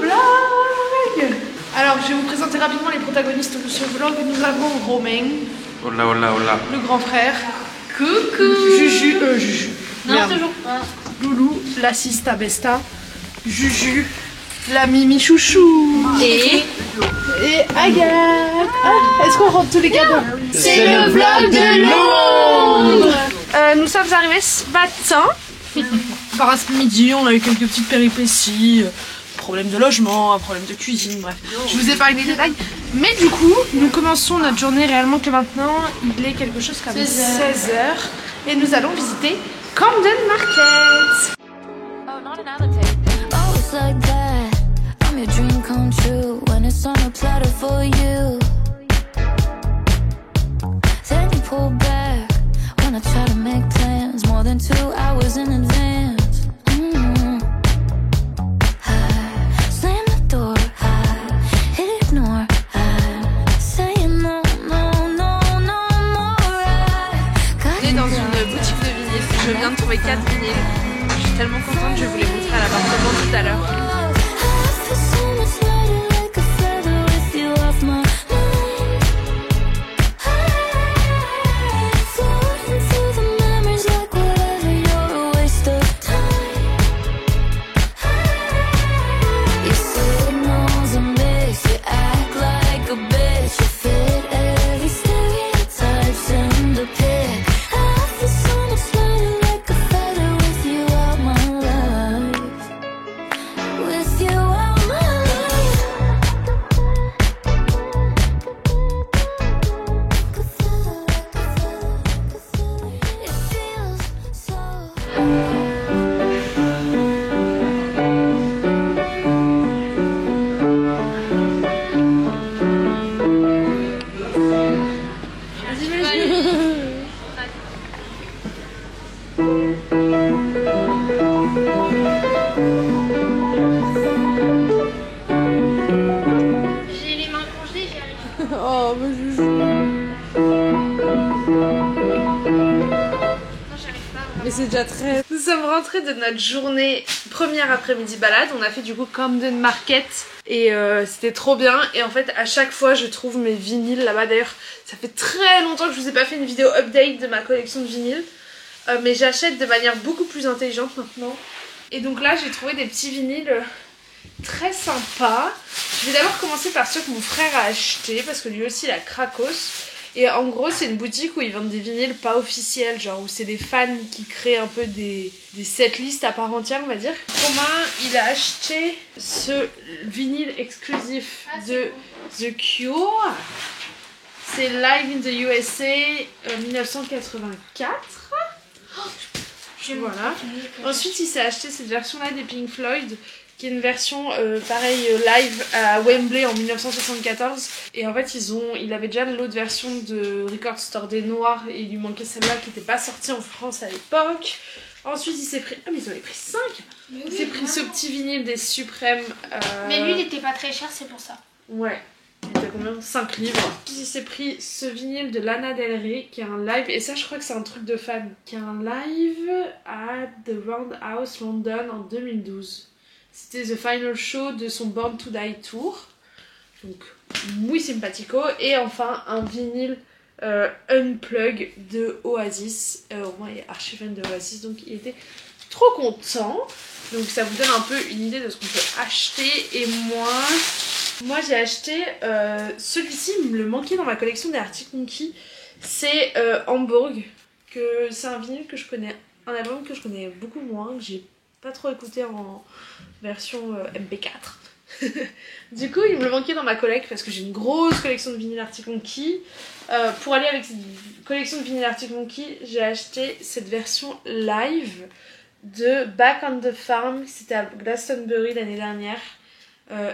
vlog. Alors je vais vous présenter rapidement les protagonistes de ce vlog. Nous avons Romain. Hola, hola, hola. Le grand frère. Coucou. Juju. Non, Merde. toujours pas. Loulou, la sista besta. Juju, la mimi chouchou. Et Agathe. Ah, est-ce qu'on rentre tous les cadeaux? c'est le vlog de Londres. Nous sommes arrivés ce matin. Par après-midi, on a eu quelques petites péripéties. Problème de logement, un problème de cuisine, bref. Je vous ai parlé des détails. Mais du coup, nous commençons notre journée réellement que maintenant. Il est quelque chose comme 16h. Et nous allons visiter Camden Market. Oh, not another tape. Oh, it's like that. I'm your dream come true when it's on a platter for you. Then you pull back when I try to make plans more than 2 hours in advance. I slam the door, I ignore, I say no, no, no, no more. On est dans une boutique de vinyles. Je viens de trouver 4 vinyles. Je suis tellement contente, je vais vous les montrer à l'appartement tout à l'heure. Mais c'est déjà très... Nous sommes rentrés de notre journée première après-midi balade. On a fait du coup Camden Market et c'était trop bien. Et en fait à chaque fois je trouve mes vinyles là-bas. D'ailleurs ça fait très longtemps que je vous ai pas fait une vidéo update de ma collection de vinyles. Mais j'achète de manière beaucoup plus intelligente maintenant. Et donc là j'ai trouvé des petits vinyles très sympas. Je vais d'abord commencer par ceux que mon frère a acheté parce que lui aussi il a Krakos. Et en gros c'est une boutique où ils vendent des vinyles pas officiels, genre où c'est des fans qui créent un peu des setlists à part entière on va dire. Romain il a acheté ce vinyle exclusif de The Cure. C'est Live in the USA 1984. Voilà. Ensuite il s'est acheté cette version là des Pink Floyd qui est une version pareil live à Wembley en 1974 et en fait il avait déjà l'autre version de Record Store Day Noir et il lui manquait celle-là qui n'était pas sortie en France à l'époque. Ensuite il s'est pris, ah mais ils en avaient pris 5. Il s'est pris ce petit vinyle des Suprêmes Mais lui il était pas très cher, c'est pour ça. Ouais, il était combien? 5 livres. Ensuite il s'est pris ce vinyle de Lana Del Rey qui est un live, et ça je crois que c'est un truc de fan, qui est un live à The Roundhouse London en 2012. C'était the final show de son Born to Die tour. Donc, muy simpatico. Et enfin, un vinyle unplug de Oasis. Moi, il est archi fan de Oasis, donc il était trop content. Donc, ça vous donne un peu une idée de ce qu'on peut acheter. Et moi j'ai acheté celui-ci, il me le manquait dans ma collection des Arctic Monkeys. C'est Hamburg. C'est un vinyle que je connais, un album que je connais beaucoup moins, que j'ai pas trop écouté en version MP4. Du coup il me le manquait dans ma collecte parce que j'ai une grosse collection de vinyles Arctic Monkeys. Pour aller avec cette collection de vinyles Arctic Monkeys, j'ai acheté cette version live de Back on the Farm. C'était à Glastonbury l'année dernière.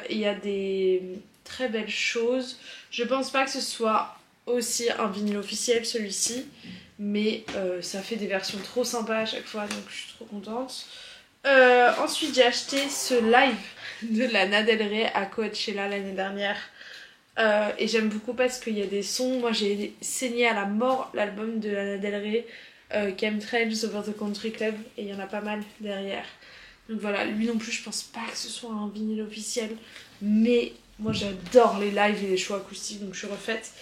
Il y a des très belles choses. Je pense pas que ce soit aussi un vinyle officiel celui-ci, mais ça fait des versions trop sympas à chaque fois, donc je suis trop contente. Ensuite j'ai acheté ce live de Lana Del Rey à Coachella l'année dernière et j'aime beaucoup parce qu'il y a des sons. Moi j'ai saigné à la mort l'album de Lana Del Rey, Chemtrails Over the Country Club, et il y en a pas mal derrière, Donc voilà, lui non plus je pense pas que ce soit un vinyle officiel, mais moi j'adore les lives et les shows acoustiques, donc je suis refaite.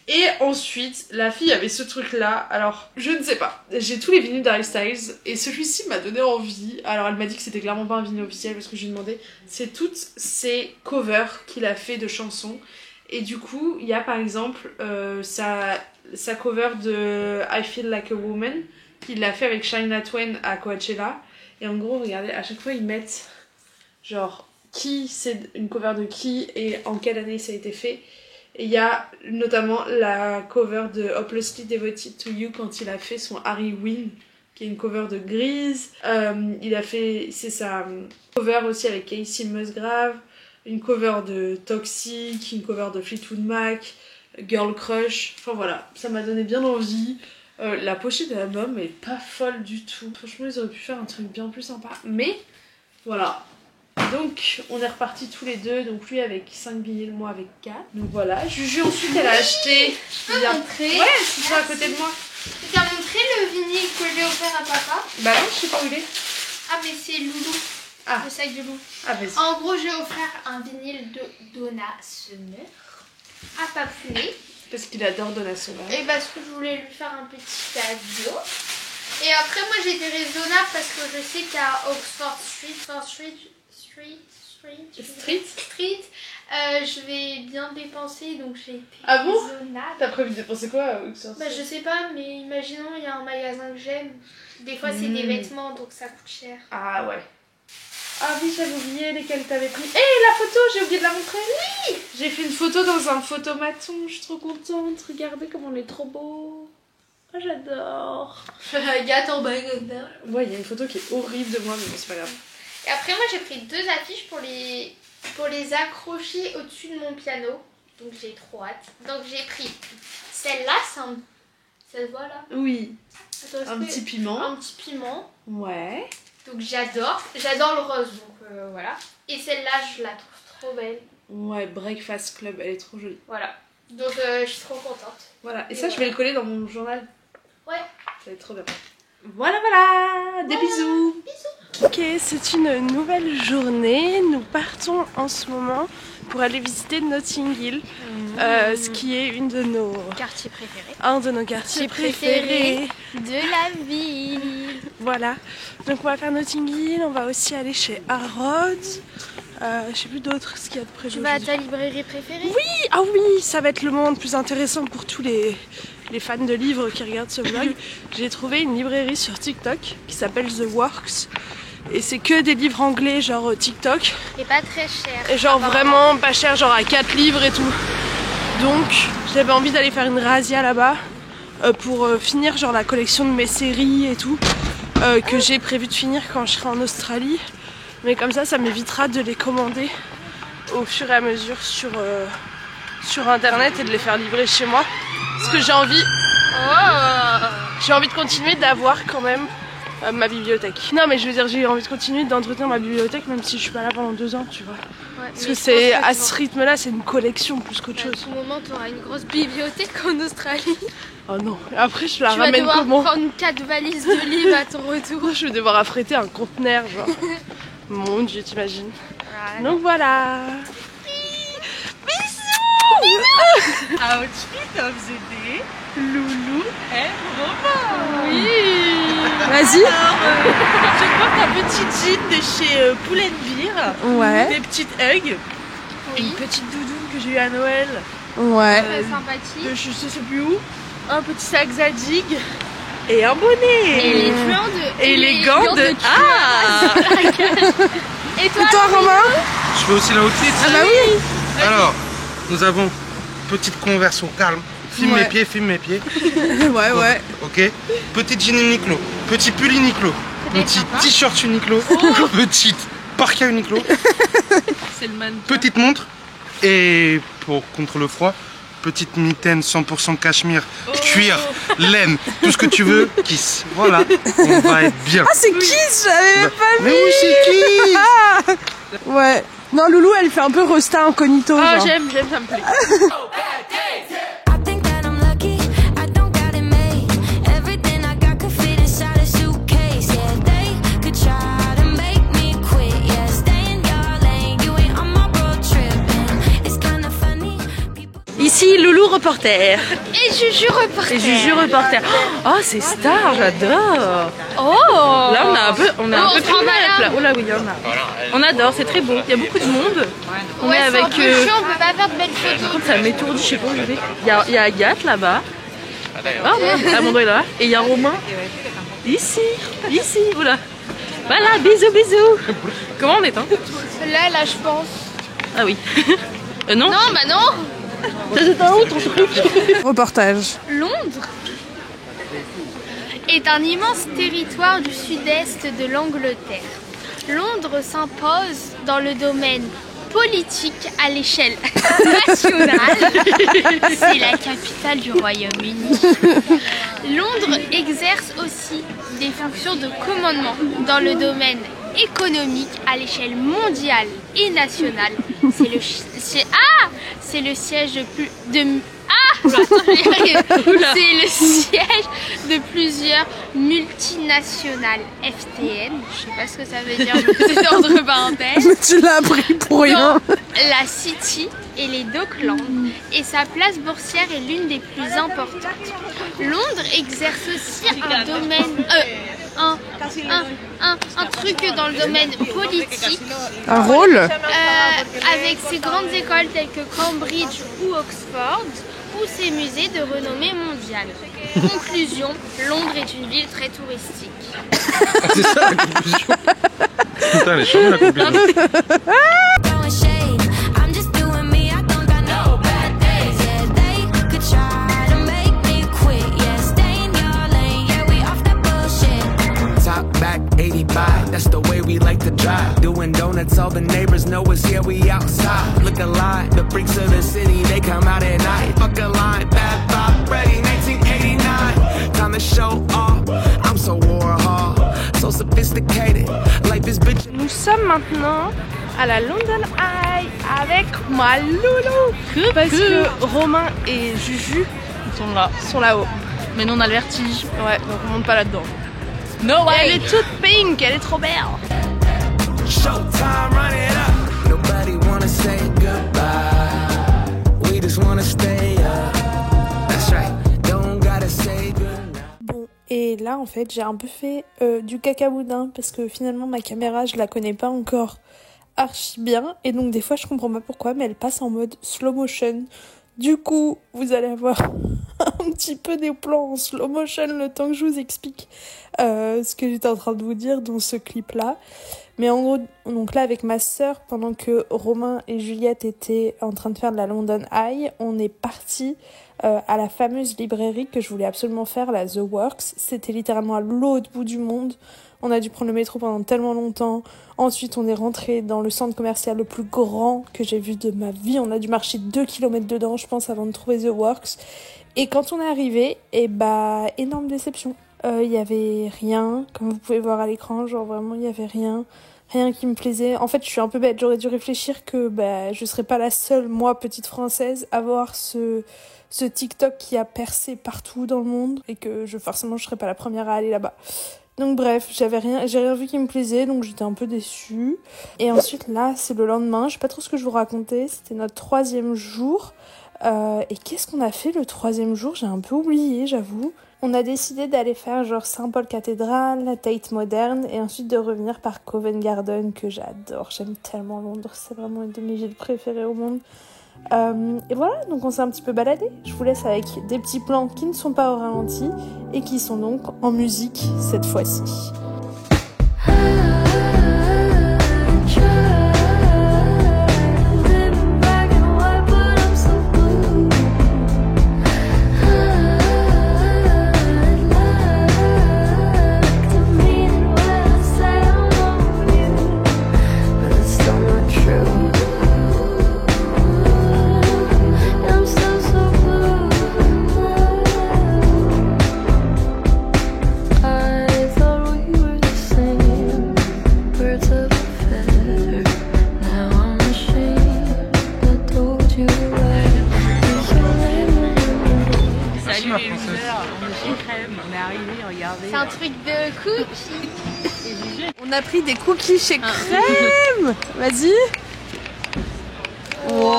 Et ensuite, la fille avait ce truc là, alors je ne sais pas, j'ai tous les vinyles d'Harry Styles et celui-ci m'a donné envie. Alors elle m'a dit que c'était clairement pas un vinyle officiel parce que je lui ai demandé, c'est toutes ces covers qu'il a fait de chansons. Et du coup, il y a par exemple sa cover de I Feel Like a Woman qu'il a fait avec Shania Twain à Coachella. Et en gros, regardez, à chaque fois ils mettent genre qui c'est une cover de qui et en quelle année ça a été fait. Et il y a notamment la cover de Hopelessly Devoted to You quand il a fait son Harry Win, qui est une cover de Grease. Il a fait, c'est sa cover aussi avec Casey Musgrave, une cover de Toxic, une cover de Fleetwood Mac, Girl Crush. Enfin voilà, ça m'a donné bien envie. La pochette de l'album est pas folle du tout. Franchement, ils auraient pu faire un truc bien plus sympa. Mais voilà. Donc on est repartis tous les deux, donc lui avec 5 vinyles, moi avec 4. Donc voilà, Juju ensuite elle a acheté. Je peux montrer. Ouais, c'est ça à côté de moi. Tu as montré le vinyle que j'ai offert à papa? Bah non, je sais pas où il est. Ah mais c'est Loulou. Ah. Le sac de Loulou. Ah vas-y. En gros j'ai offert un vinyle de Donna Summer à Papounet. Parce qu'il adore Donna Summer. Et parce que je voulais lui faire un petit cadeau. Et après moi j'ai été raisonnable parce que je sais qu'à Oxford Street, je vais bien dépenser, donc j'ai été Ah bon? raisonnable. T'as prévu de dépenser quoi Oxford Bah je sais pas, mais imaginons il y a un magasin que j'aime. Des fois c'est des vêtements, donc ça coûte cher. Ah ouais. Ah oui, j'avais oublié lesquels t'avais pris. Hé, la photo, j'ai oublié de la montrer. Oui, j'ai fait une photo dans un photomaton, je suis trop contente. Regardez comme on est trop beau. Oh, j'adore. Regarde ton magasin. Ouais, il y a une photo qui est horrible de moi, mais bon, c'est pas grave. Et après moi j'ai pris 2 affiches pour les accrocher au-dessus de mon piano. Donc j'ai trop hâte. Donc j'ai pris celle-là, ça se voit là. Oui, Attends, un petit piment. Un petit piment. Ouais. Donc j'adore le rose, donc voilà. Et celle-là, je la trouve trop belle. Ouais, Breakfast Club, elle est trop jolie. Voilà. Donc je suis trop contente. Voilà, et ça, je vais le coller dans mon journal. Ouais. Ça va être trop bien. Voilà, des bisous. Ok, c'est une nouvelle journée. Nous partons en ce moment pour aller visiter Notting Hill, ce qui est un de nos quartiers préférés de la ville. Voilà, donc on va faire Notting Hill, on va aussi aller chez Harrods. Je sais plus d'autres, ce qu'il y a de prévu. Tu vas à ta librairie préférée? Oui, ah oui, ça va être le moment le plus intéressant pour tous les fans de livres qui regardent ce vlog. J'ai trouvé une librairie sur TikTok qui s'appelle The Works. Et c'est que des livres anglais, genre TikTok. Et pas très cher. Et genre vraiment pas cher, genre à 4 livres et tout. Donc j'avais envie d'aller faire une razzia là-bas pour finir genre la collection de mes séries et tout. Que j'ai prévu de finir quand je serai en Australie. Mais comme ça m'évitera de les commander au fur et à mesure sur internet et de les faire livrer chez moi. Parce que j'ai envie de continuer d'avoir quand même ma bibliothèque. Non mais je veux dire, j'ai envie de continuer d'entretenir ma bibliothèque même si je suis pas là pendant 2 ans, tu vois. Ouais, parce que c'est à ce rythme là, c'est une collection plus qu'autre chose. À ce moment tu auras une grosse bibliothèque en Australie. Oh non, après je la tu ramène vas comment? devoir prendre 4 valises de livres à ton retour. Je vais devoir affréter un conteneur genre. Mon dieu, t'imagines. Voilà. Donc voilà. Bisous. Outfit of the day, Loulou et Romain. Oui. Vas-y. Alors, je porte un petit jean de chez Pull&Bear. Ouais. Des petites hugs. Une petite doudoune que j'ai eu à Noël. Ouais. Très sympathique. Je sais plus où. Un petit sac Zadig. Et un bonnet. Et les gants de... Et les gants de... Ah. Et toi, Romain? Je fais aussi la outfit. Ah bah oui. Alors, nous avons petite conversion calme. Filme Ouais. mes pieds, filme mes pieds. Ouais. Ok. Petite jean Uniqlo. Petit pull Uniqlo. Petit t-shirt Uniqlo. Petite parka Uniqlo. C'est le mannequin. Petite montre. Et pour contre le froid, petite mitaine 100% cachemire, cuir, laine, tout ce que tu veux, Kiss. Voilà, on va être bien. Ah c'est Kiss, j'avais même pas vu. Mais oui, c'est Kiss. Ah ouais. Non, Loulou, elle fait un peu Rosta incognito. Ah, genre. j'aime, ça me plaît. I think that I'm lucky, I don't got it made. Everything I got could fit inside a suitcase. Yeah, they could try to make me Lou reporter. Et Juju reporter. Et Juju reporter. Oh, c'est star, j'adore. Oh. Là, on a un peu on pris en a là. Oh là, oui, il y en a. On adore, c'est très beau. Il y a beaucoup de monde. On Ouais, est c'est un avec. peu chiant, on peut pas faire de belles Par photos. contre, ça m'étourdit, je sais pas où je vais. Il y a Agathe là-bas. Ah, mon doigt est là. Et il y a Romain. Ici. Oula. Voilà, bisous. Comment on éteint? Là, je pense. Ah oui. Non. Non, bah non. Ça s'éteint où ton truc? Reportage. Londres est un immense territoire du sud-est de l'Angleterre. Londres s'impose dans le domaine politique à l'échelle nationale. C'est la capitale du Royaume-Uni. Londres exerce aussi des fonctions de commandement dans le domaine économique à l'échelle mondiale et nationale. C'est le siège c'est le siège de plusieurs multinationales FTN. Je sais pas ce que ça veut dire, mais c'est entre parenthèses. Mais tu l'as appris pour rien. La City et les Docklands, et sa place boursière est l'une des plus importantes. Londres exerce aussi un domaine, un truc dans le domaine politique. Un rôle Avec ses grandes écoles telles que Cambridge ou Oxford, ou ses musées de renommée mondiale. Conclusion, Londres est une ville très touristique. C'est ça la conclusion. Putain, elle est chambée la conclusion. Throwing shade. I'm just doing me. I don't got no bad days. Yeah, they could try to make me quit. Yeah, stay in your lane. Yeah, we off that bullshit. Top back 85, that's the way we like to drive. Doing donuts, all the neighbors know us, yeah, we outside. Look alive, the freaks of the city, they come out at night. Fuck a line, bad vibe, ready, 1989. Time to show off, I'm so Warhol, so sophisticated. Life is bitch. Nous sommes maintenant à la London Eye avec ma loulou. Parce que Romain et Juju sont là-haut. Mais nous on a le vertige. Ouais, donc on monte pas là-dedans. No way. Elle est toute pink, elle est trop belle. Showtime, run it up. Nobody wanna say goodbye. We just wanna stay up. That's right. Don't gotta say goodnight. Bon, et là en fait j'ai un peu fait du cacaboudin parce que finalement ma caméra je la connais pas encore archi bien et donc des fois je comprends pas pourquoi mais elle passe en mode slow motion. Du coup vous allez avoir un petit peu des plans en slow motion le temps que je vous explique ce que j'étais en train de vous dire dans ce clip là. Mais en gros, donc là avec ma sœur, pendant que Romain et Juliette étaient en train de faire de la London Eye, on est partis à la fameuse librairie que je voulais absolument faire, la The Works. C'était littéralement à l'autre bout du monde. On a dû prendre le métro pendant tellement longtemps. Ensuite, on est rentré dans le centre commercial le plus grand que j'ai vu de ma vie. On a dû marcher 2 km dedans, je pense, avant de trouver The Works. Et quand on est arrivé, énorme déception. Il y avait rien, comme vous pouvez voir à l'écran, genre vraiment il y avait rien qui me plaisait. En fait je suis un peu bête, j'aurais dû réfléchir que je serais pas la seule, moi petite française, à voir ce TikTok qui a percé partout dans le monde et que forcément je serais pas la première à aller là-bas. Donc bref, j'ai rien vu qui me plaisait, donc j'étais un peu déçue. Et ensuite là c'est le lendemain, je sais pas trop ce que je vous racontais, c'était notre 3e jour. Et qu'est-ce qu'on a fait le 3e jour? J'ai un peu oublié, j'avoue. On a décidé d'aller faire genre Saint-Paul Cathédrale, la Tate Moderne et ensuite de revenir par Covent Garden que j'adore. J'aime tellement Londres, c'est vraiment une de mes villes préférées au monde. Et voilà, donc on s'est un petit peu baladé. Je vous laisse avec des petits plans qui ne sont pas au ralenti et qui sont donc en musique cette fois-ci. C'est un truc de cookies. On a pris des cookies chez Crème. Vas-y. Wow.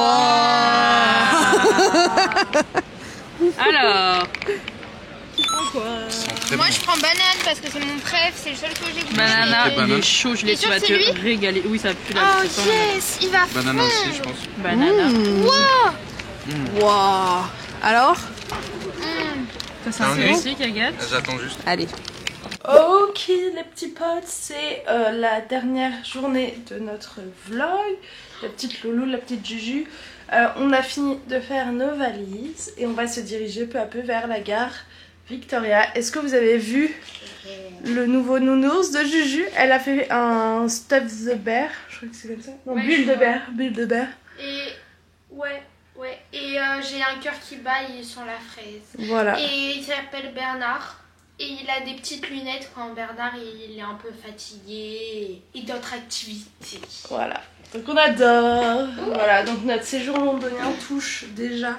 Alors, Moi je prends banane parce que c'est mon préf, c'est le seul que j'ai goûté. banana, banane. il est chaud, je l'ai, T'es tu sûr vas que te c'est lui régaler. Oui, ça pue la Oh yes, il va Banana aussi, je fondre. pense. banana. Waouh. Alors? Ça c'est Ah, un oui. aussi, Agathe. J'attends juste. Allez. Ok les petits potes, c'est la dernière journée de notre vlog. La petite Loulou, la petite Juju. On a fini de faire nos valises et on va se diriger peu à peu vers la gare Victoria. Est-ce que vous avez vu le nouveau nounours de Juju? Elle a fait un Stuff the Bear, je crois que c'est comme ça. Non, Ouais, Bulle je de vois. Bear, Bulle de Bear. Et ouais. Et j'ai un cœur qui bat, il est sur la fraise. Voilà. Et il s'appelle Bernard. Et il a des petites lunettes quand Bernard il est un peu fatigué. Et d'autres activités. Voilà, donc on adore. Voilà, donc notre séjour londonien touche déjà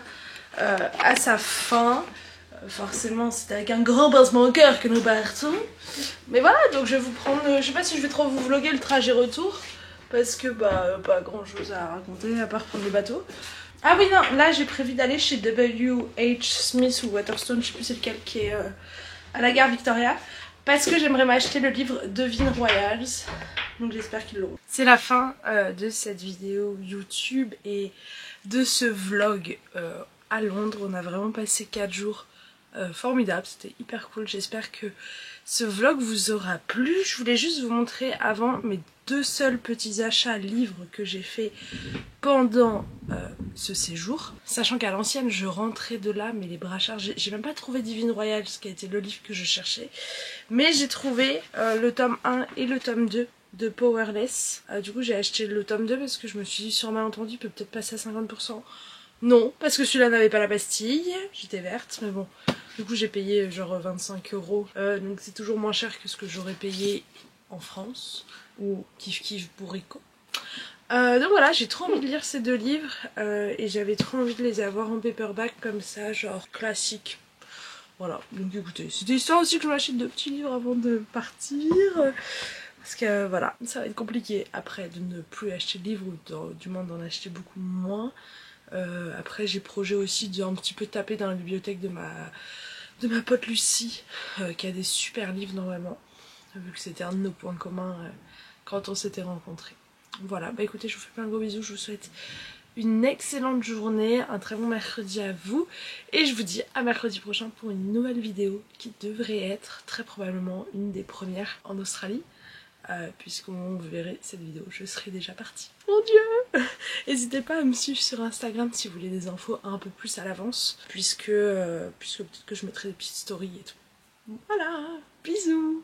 à sa fin. Forcément, c'est avec un grand pincement au cœur que nous partons. Mais voilà, donc je vais vous prendre. Je sais pas si je vais trop vous vlogger le trajet retour. Parce que pas grand chose à raconter à part prendre le bateau. Ah oui, non, là j'ai prévu d'aller chez W.H. Smith ou Waterstone, je sais plus c'est lequel, qui est à la gare Victoria. Parce que j'aimerais m'acheter le livre Devine Royals. Donc j'espère qu'ils l'auront. C'est la fin de cette vidéo YouTube et de ce vlog à Londres. On a vraiment passé 4 jours formidables. C'était hyper cool. J'espère que ce vlog vous aura plu. Je voulais juste vous montrer avant mes 2 seuls petits achats livres que j'ai fait pendant ce séjour. Sachant qu'à l'ancienne je rentrais de là mais les bras chargés. J'ai même pas trouvé Divine Royale, ce qui a été le livre que je cherchais. Mais j'ai trouvé le tome 1 et le tome 2 de Powerless. Du coup j'ai acheté le tome 2 parce que je me suis dit sur un malentendu il peut peut-être passer à 50%. Non, parce que celui-là n'avait pas la pastille. J'étais verte mais bon. Du coup j'ai payé genre 25 €. Donc c'est toujours moins cher que ce que j'aurais payé en France. Ou kiff kiff bourrico. Donc voilà, j'ai trop envie de lire ces 2 livres et j'avais trop envie de les avoir en paperback comme ça, genre classique. Voilà, donc écoutez, c'était histoire aussi que je m'achète 2 petits livres avant de partir. Parce que voilà, ça va être compliqué après de ne plus acheter de livres ou du moins d'en acheter beaucoup moins. Après j'ai projet aussi de un petit peu taper dans la bibliothèque de ma pote Lucie qui a des super livres normalement. Vu que c'était un de nos points communs quand on s'était rencontrés. Voilà, bah écoutez, je vous fais plein de gros bisous, je vous souhaite une excellente journée, un très bon mercredi à vous, et je vous dis à mercredi prochain pour une nouvelle vidéo qui devrait être très probablement une des premières en Australie, puisqu'au moment où vous verrez cette vidéo, je serai déjà partie. Mon Dieu! N'hésitez pas à me suivre sur Instagram si vous voulez des infos un peu plus à l'avance, puisque peut-être que je mettrai des petites stories et tout. Voilà, bisous!